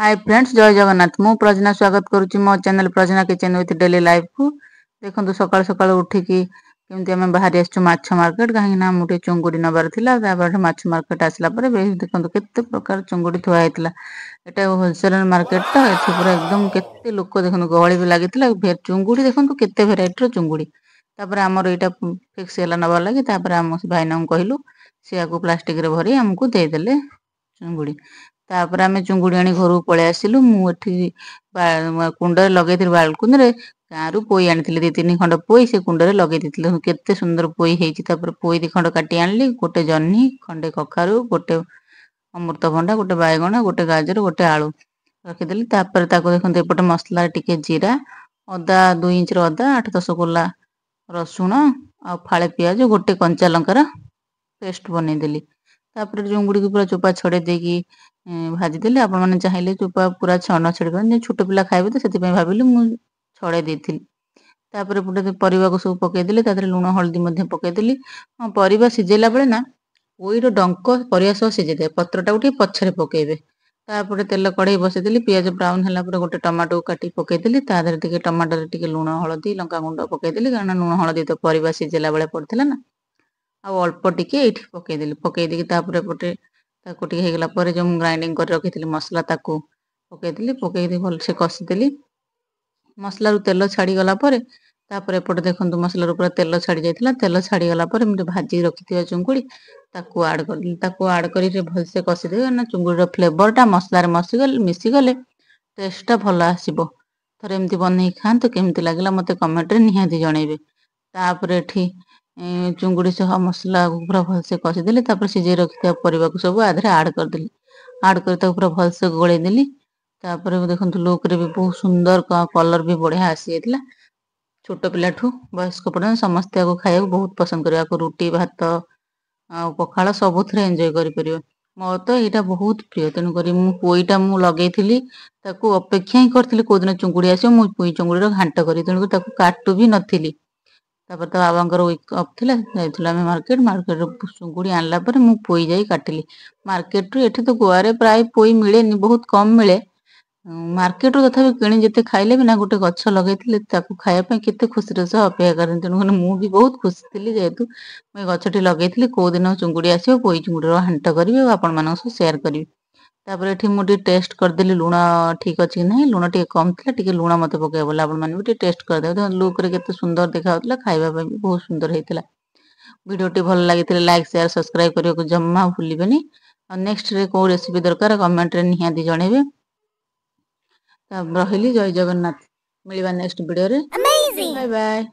Hi friends, जय जगन्नाथ। मु प्रजना स्वागत करुच्ची मो channel Prajna kitchen with daily life को। देखो सकाल सकाल उठिकी केमती आम बाहरी आसु माछ मार्केट कहीं मुझे चुंगुड़ी नबार था। माछ मार्केट आसला देखो केते प्रकार चुंगुड़ी थुआ होता। यहाँ होलसेल मार्केट तो ये पूरा एकदम केते लोक देखो गहली भी लगी चुंगुड़ी देखो केते भेराइटर चुंगुड़ी। तापर आमर यहाँ फिक्स है नबार लगी आम भाईना कहलु सी आपको प्लास्टिक रे भरी आमको देदेले चुंगुड़ी। तापर आम चुंगुड़ी आनी घर पलि आसिलु। मुझे कुंडे लगे बालकुन रे गाँव पोई आनी दी तीन खंड पोई से कुंडे लगे केते सुंदर पोई होती। पोई दी खंड काटी आनली, गोटे जह्नी खंडे कखारु, गोटे अमृतभंडा, गोटे बैगण, गोटे गाजर, गोटे आलू रखीदेली। देखते एपटे मसला टिके जीरा, अदा 2 इंच अदा, 8-10 कोला रसुण आ फाड़े पियाज, गोटे कंचा लंकार पेस्ट बनईदेली। तापर चुंगुड़ी को पूरा चोपा छड़े देकी भाजीदेली। आपण मैंने चाहिए चोपा पूरा न छड़ी छोट पिला खाइबे तो से भाविली मुझे छड़े देती। तापर एपटे परिवा को सब पकईदेली, लुण हलदी पकईदेली। हाँ, परिवा सिझेला बेले ना पोईर डंक परिवा सह सिझे पत्रटा उठे पछरे पकेबे। तापर तेल कड़े बसईदेली, पियाज ब्राउन है गोटे टमाटो काटी पकईदेली। तादेह टमाटर टिके लुण हलदी लंका गुंड पकईदेली, कारण लुण हलदी तो परिवा सिझेला बेले पड़ता ना। आ अल्प टिके ये पकईदेली। पकईदी एपटे होगला जो ग्राइंडिंग कर रखी मसला ताकू पकईदेली। पकईदी भलसे कषिदेली। मसला रू तेल छाड़ी गला तापर एपटे देखो मसला रू पूरा तेल छाड़ी जाइथिला। तेल छाड़ी गला भाजी रखी चुंगुड़ी ताकू आड कर आड कर भलसे कषिदेवे ना चुंगुड़ी फ्लेवरटा मसलार मिसीगले टेस्टा भल आसो। थरे एमती बन खातु केमती लगे मत कमेंट निहाती जनइबे। तापर एठी चुंगुड़ी सह मसला पूरा भलसे कषिदेली। तापर सिझे रखी परिवा को सब आधे आड करदेली। आड कर पूरा भलसे गोलैदेली। तापर देखो लुक रे भी बहुत सुंदर कलर भी बढ़िया आसी जाइथिला। छोट पिलाठू वयस्क पर्यंत समस्ते खाया बहुत पसंद करिया को रुटी भात पखाल सबुथ एंजॉय करि। मोर तो यहाँ बहुत प्रिय, तेणुक पोईटा मु लगे अपेक्षा ही करी कौ दिन चुंगुड़ी आसो मुझे पोई चुंगुड़ी घांट करी तेणुक काटू भी नी। तापर तो बाबांकर वीक अफ थिला मार्केट चुंगुड़ी आनला पर मु पोई जाई काटिली मार्केट रू। एठी तो गोवा प्राय पोई मिले बहुत कम मिले मार्केट रू। तथापि किणी जिते खाइले भी ना गोटे गछ लगे खायापी केते खुशी सह अपेक्षा करें। तेणुक मुझे बहुत खुशी थी जेहेतु मुझे गछटी लगे कौ दिन चुंगुड़ी आसो पोई चुंगुड़ी घांट करी आपण मान सेयार करी। तापर एठी मुझे टेस्ट करदेली लुण ठीक अच्छी कि ना। लुण टे कम था, टे लुण मत पकड़ बोला आपण मैंने भी टेस्ट करदे। लुक रे केते सुंदर देखा खाइबा भी बहुत सुंदर होता। वीडियोटी भल लगी लाइक शेयर सब्सक्राइब करने को जम्मा भूलिबेनी। नेक्स्ट रे को रेसिपी दरकार कमेंट रे निहाती जणेबे। रहिली, जय जगन्नाथ। मिलवा नेक्स्ट वीडियो रे। Bye bye.